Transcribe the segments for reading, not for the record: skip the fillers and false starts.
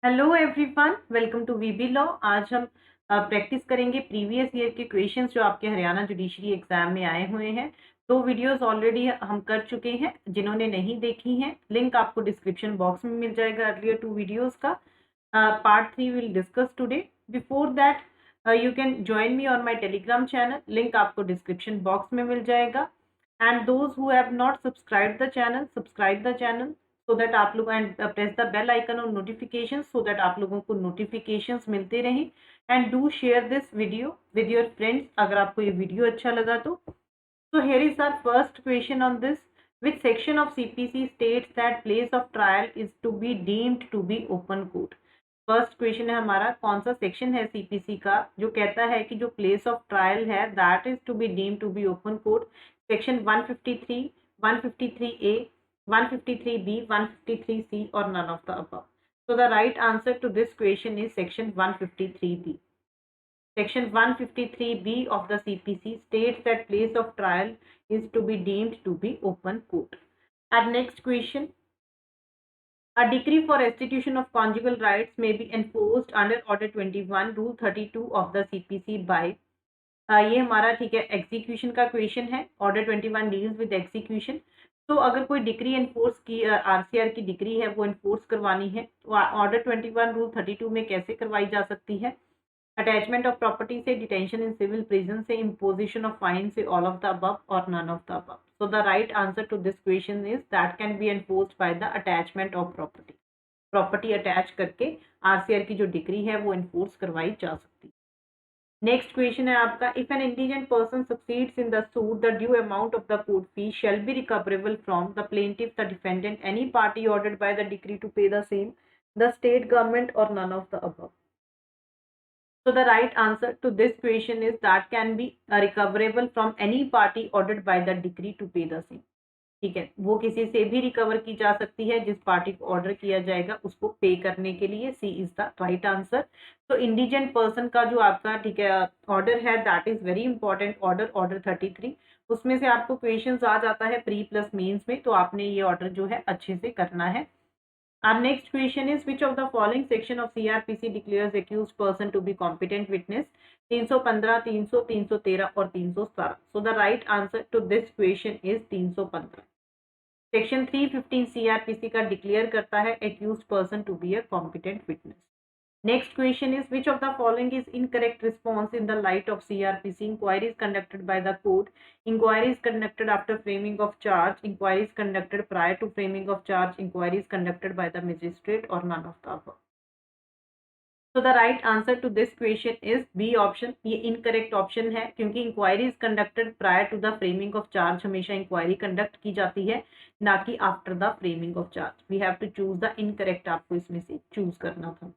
Hello everyone, welcome to VB law. आज हम practice करेंगे प्रीवियस ईयर के क्वेश्चंस जो आपके हरियाणा जुडिशरी एग्जाम में आए हुए हैं। दो वीडियोस ऑलरेडी हम कर चुके हैं। जिन्होंने नहीं देखी हैं, लिंक आपको डिस्क्रिप्शन बॉक्स में मिल जाएगा अर्लियर टू वीडियोस का। Part 3 will discuss today. Before that you can join me on my Telegram channel, link आपको डिस्क्रिप्शन बॉक्स में मिल जाएगा। And those who have not subscribe the channel, subscribe the channel so that आप लोग and press the bell icon और notification so that आप लोगों को नोटिफिकेशंस मिलते रहें। And do share this video with your friends अगर आपको ये वीडियो अच्छा लगा तो। So here is our first question on this. Which section of CPC states that place of trial is to be deemed to be open court? First question है हमारा, कौन सा सेक्शन है सीपीसी का जो कहता है कि जो प्लेस ऑफ ट्रायल है that is to be deemed to be open court. Section 153, 153A, 153B, 153C और none of the above. So the right answer to this question is section 153B. Section 153B of the CPC states that place of trial is to be deemed to be open court. Our next question. A decree for restitution of conjugal rights may be enforced under Order 21, Rule 32 of the CPC by ये हमारा ठीक है execution का question है। Order 21 deals with execution. तो अगर कोई degree enforce की आरसीआर की डिग्री है वो एनफोर्स करवानी है तो ऑर्डर 21 रूल 32 में कैसे करवाई जा सकती है? अटैचमेंट ऑफ प्रॉपर्टी से, डिटेंशन इन सिविल प्रिजन से, इम्पोजिशन ऑफ फाइन से, ऑल ऑफ द अबव और none of the above. So the right answer to this question is that can be enforced by the attachment of property. Property attach करके RCR की जो degree है वो enforce करवाई जा सकती है। नेक्स्ट क्वेश्चन है आपका, if an indigent person succeeds in the suit the due amount of the court fee shall be recoverable from the plaintiff, the defendant, any party ordered by the decree to pay the same, the state government और none of the above. So the right answer to this question is that can be recoverable from any party ordered by the decree to pay the same. ठीक है, वो किसी से भी recover की जा सकती है जिस पार्टी को ऑर्डर किया जाएगा उसको पे करने के लिए। सी इज द राइट आंसर। तो इंडिजेंट पर्सन का जो आपका ठीक है ऑर्डर है that is very important order, order 33। उसमें से आपको क्वेश्चंस आ जाता है प्री प्लस मेंस में, तो आपने ये ऑर्डर जो है अच्छे से करना है। Our next question is, which of the following section of CRPC declares accused person to be competent witness? 315, 300, 313 और 317। So the right answer to this question is 315। Section 315 CRPC का डिक्लेयर करता है accused person to be a competent witness। Next question is, which of the following is incorrect response in the light of CRPC? Inquiries conducted by the court, inquiries conducted after framing of charge, inquiries conducted prior to framing of charge, inquiries conducted by the magistrate or none of the above. So the right answer to this question is B option। ये incorrect option है क्योंकि inquiries conducted prior to the framing of charge हमेशा inquiry conduct की जाती है ना कि after the framing of charge। We have to choose the incorrect, आपको इसमें से choose करना था।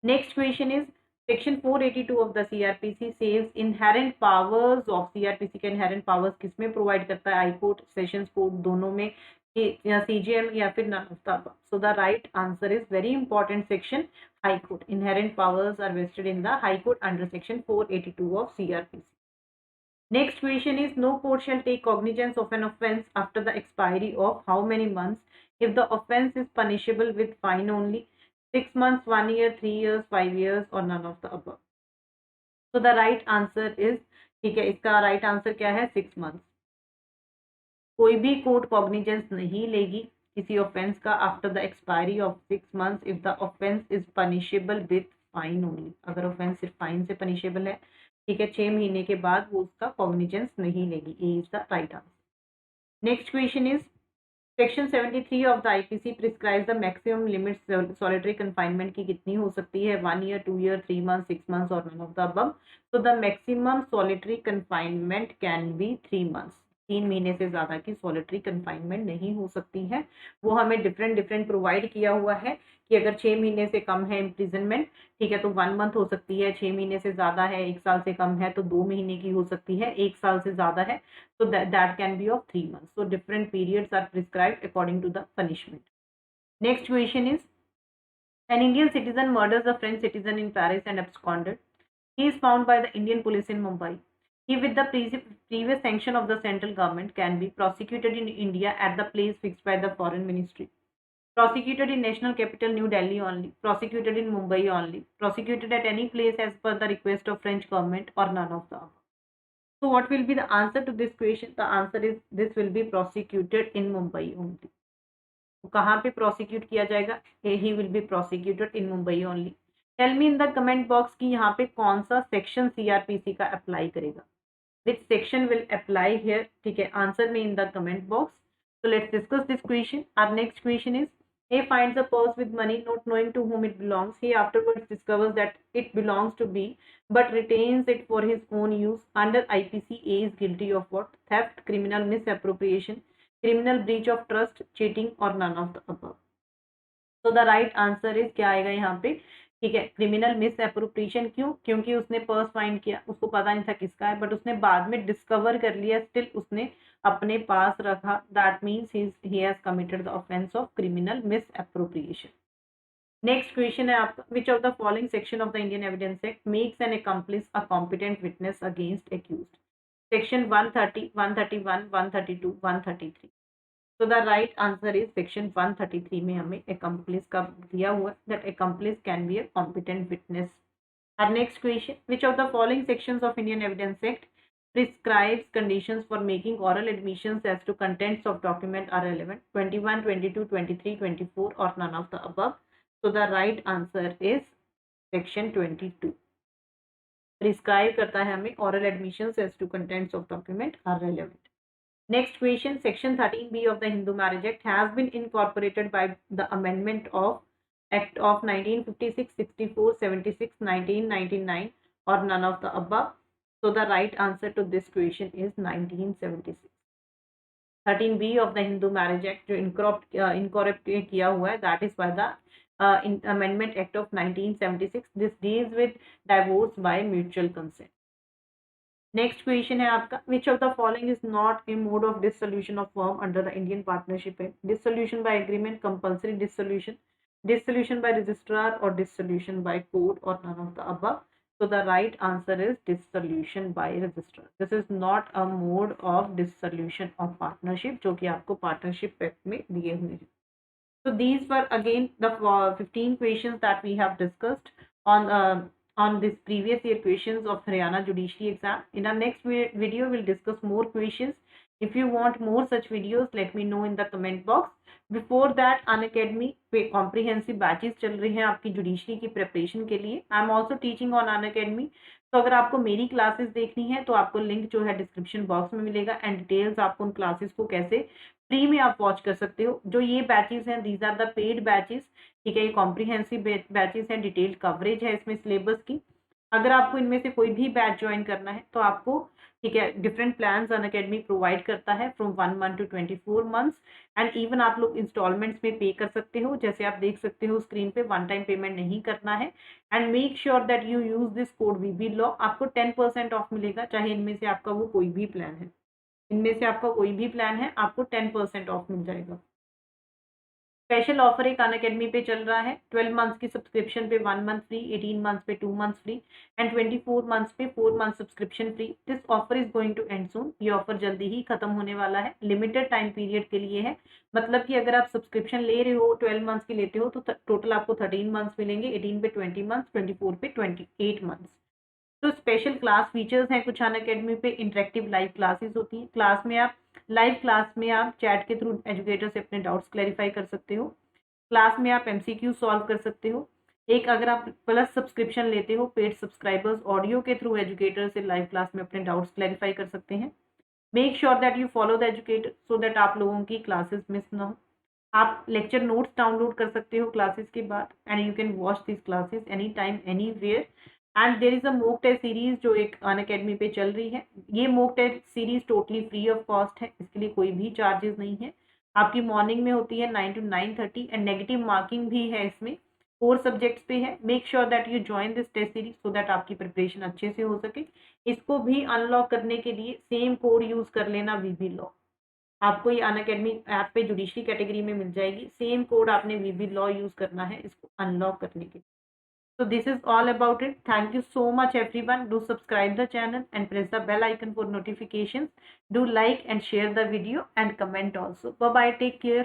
Next question is, section 482 of the CRPC says inherent powers of CRPC के inherent powers किसमें provide करता है? हाई कोर्ट, सेशंस कोर्ट, दोनों में, या CJM या फिर none of the above. So the right answer is very important section, High Court. Inherent powers are vested in the High Court under section 482 of CRPC. Next question is, no court shall take cognizance of an offence after the expiry of how many months if the offence is punishable with fine only? 6 months, 1 year, 3 years, 5 years or none of the above. So the right answer is, ठीक है, इसका right answer क्या है? 6 months। कोई भी court cognizance नहीं लेगी किसी ऑफेंस का after the expiry of 6 months if the offence is punishable with fine only. अगर ऑफेंस सिर्फ फाइन से पनिशेबल है, ठीक है, 6 महीने के बाद वो उसका कॉग्निजेंस नहीं लेगी। A is the right answer. Next question is, section 73 of the IPC prescribes the maximum limit solitary confinement की कितनी हो सकती है? 1 ईयर, 2 ईयर, 3 मंथ, 6 मंथ्स और नन ऑफ द अबव। तो the maximum solitary confinement can be 3 months. 3 महीने से ज्यादा की सॉलिटरी कन्फाइनमेंट नहीं हो सकती है। वो हमें डिफरेंट प्रोवाइड किया हुआ है कि अगर 6 महीने से कम है इम्प्रिजनमेंट, ठीक है, तो 1 मंथ हो सकती है। 6 महीने से ज्यादा है, 1 साल से कम है तो 2 महीने की हो सकती है। 1 साल से ज्यादा है तो that can be of 3 months. So different periods are prescribed according to the punishment. Next question is, an Indian citizen murders a French citizen in Paris and absconded. He is found by the Indian police in Mumbai. He, with the previous sanction of the central government, can be prosecuted in India at the place fixed by the foreign ministry. prosecuted in National Capital New Delhi only, prosecuted in Mumbai only, prosecuted at any place as per the request of French government, or none of the above. So what will be the answer to this question? The answer is this will be prosecuted in Mumbai only. तो कहाँ पे prosecute किया जाएगा? He will be prosecuted in Mumbai only. Tell me in the comment box कि यहाँ पे कौन सा सेक्शन सीआरपीसी का अप्लाई करेगा. Which section will apply here? ठीक है, answer me in the comment box. So let's discuss this question. Our next question is: A finds a purse with money, not knowing to whom it belongs. He afterwards discovers that it belongs to B, but retains it for his own use. Under IPC, A is guilty of what? Theft, criminal misappropriation, criminal breach of trust, cheating, or none of the above. तो the right answer is क्या आएगा यहाँ पे? ठीक है, criminal miss appropriation. क्यों? क्योंकि उसने पर्स फाइंड किया, उसको पता नहीं था किसका है, बट उसने बाद में डिस्कवर कर लिया, स्टिल उसने अपने पास रखा. That means he has committed the offence of criminal miss appropriation. Next question है आपका: which of the following section of the Indian evidence act makes an accomplice a competent witness against accused? Section 130, 131, 132, 133. तो the right answer is section 133 में हमें accomplice का दिया हुआ that accomplice can be a competent witness. Our next question: which of the following sections of Indian Evidence Act prescribes conditions for making oral admissions as to contents of document are relevant? 21, 22, 23, 24, or none of the above? So the right answer is section 22. Prescribe करता है हमें oral admissions as to contents of document are relevant. Next question: Section 13B of the Hindu Marriage Act has been incorporated by the amendment of Act of 1956, 64, 76, 1999, or none of the above. So the right answer to this question is 1976. 13B of the Hindu Marriage Act जो incorporate किया हुआ है, that is by the Amendment Act of 1976. This deals with divorce by mutual consent. Next question है आपका: which of the following is not a mode of dissolution of firm under the Indian Partnership Act? Dissolution by agreement, compulsory dissolution, dissolution by registrar, और dissolution by court, और none of the above. So the right answer is dissolution by registrar. This is not a mode of dissolution of partnership जो कि आपको partnership act में दिए हुए हैं. So these were again the 15 questions that we have discussed on this previous year questions of Haryana Judiciary exam. In our next video, we'll discuss more questions. If you want more such videos, let me know in the comment box. Before that, Unacademy पे comprehensive batches चल रही हैं आपकी judiciary की preparation के लिए. I am also teaching on Unacademy. तो अगर आपको मेरी क्लासेस देखनी है तो आपको लिंक जो है डिस्क्रिप्शन बॉक्स में मिलेगा, एंड डिटेल्स आपको उन क्लासेस को कैसे फ्री में आप वॉच कर सकते हो. जो ये बैचेस हैं, these are the paid batches. ठीक है, ये कॉम्प्रिहेंसिव बैचेस हैं, डिटेल्ड कवरेज है इसमें सिलेबस की. अगर आपको इनमें से कोई भी बैच ज्वाइन करना है तो आपको, ठीक है, डिफरेंट प्लान्स अनअकैडमी प्रोवाइड करता है from 1 month to 24 months, and even आप लोग इंस्टॉलमेंट्स में पे कर सकते हो. जैसे आप देख सकते हो स्क्रीन पे, वन टाइम पेमेंट नहीं करना है. And make sure that you use this code VB law. आपको 10% ऑफ मिलेगा, चाहे इनमें से आपका वो कोई भी प्लान है. इनमें से आपका कोई भी प्लान है, आपको 10% ऑफ मिल जाएगा. स्पेशल ऑफर एक अनअकैडमी पे चल रहा है. 12 मंथ्स की सब्सक्रिप्शन पे 1 मंथ फ्री, 18 मंथ्स पे 2 मंथ्स फ्री, एंड 24 मंथ्स पे 4 month subscription free. This offer is going to end soon. ये ऑफर जल्दी ही खत्म होने वाला है, लिमिटेड टाइम पीरियड के लिए है. मतलब कि अगर आप सब्सक्रिप्शन ले रहे हो, 12 मंथ्स की लेते हो, तो टोटल आपको 13 मंथ्स मिलेंगे. 18 पे 20 मंथ्स, 24 पे 28 मंथ्स. तो स्पेशल क्लास फीचर्स हैं कुछ अनअकैडमी पे. इंटरेक्टिव लाइव क्लासेस होती हैं. क्लास में आप लाइव क्लास में आप चैट के थ्रू एजुकेटर से अपने डाउट्स क्लैरिफाई कर सकते हो. क्लास में आप एमसीक्यू सॉल्व कर सकते हो. एक अगर आप प्लस सब्सक्रिप्शन लेते हो, पेड सब्सक्राइबर्स ऑडियो के थ्रू एजुकेटर से लाइव क्लास में अपने डाउट्स क्लैरिफाई कर सकते हैं. Make sure that you follow the educator so that आप लोगों की क्लासेस मिस ना हो. आप लेक्चर नोट्स डाउनलोड कर सकते हो क्लासेस के बाद, and you can watch this classes any time anywhere. And there is a mock test series जो एक अनअकैडमी पे चल रही है. ये mock test series totally free of cost है, इसके लिए कोई भी चार्जेस नहीं है. आपकी मॉर्निंग में होती है 9 to 9:30, एंड नेगेटिव मार्किंग भी है इसमें. 4 सब्जेक्ट्स पे है. Make sure that you join this test series so that आपकी प्रिपरेशन अच्छे से हो सके. इसको भी अनलॉक करने के लिए सेम कोड यूज कर लेना, वीबी लॉ. आपको ये अनअकैडमी ऐप पे जुडिशरी कैटेगरी में मिल जाएगी. सेम कोड आपने वीबी लॉ यूज करना है इसको अनलॉक करने के लिए. So this is all about it. Thank you so much everyone. Do subscribe the channel and press the bell icon for notifications. Do like and share the video and comment also. Bye bye. Take care.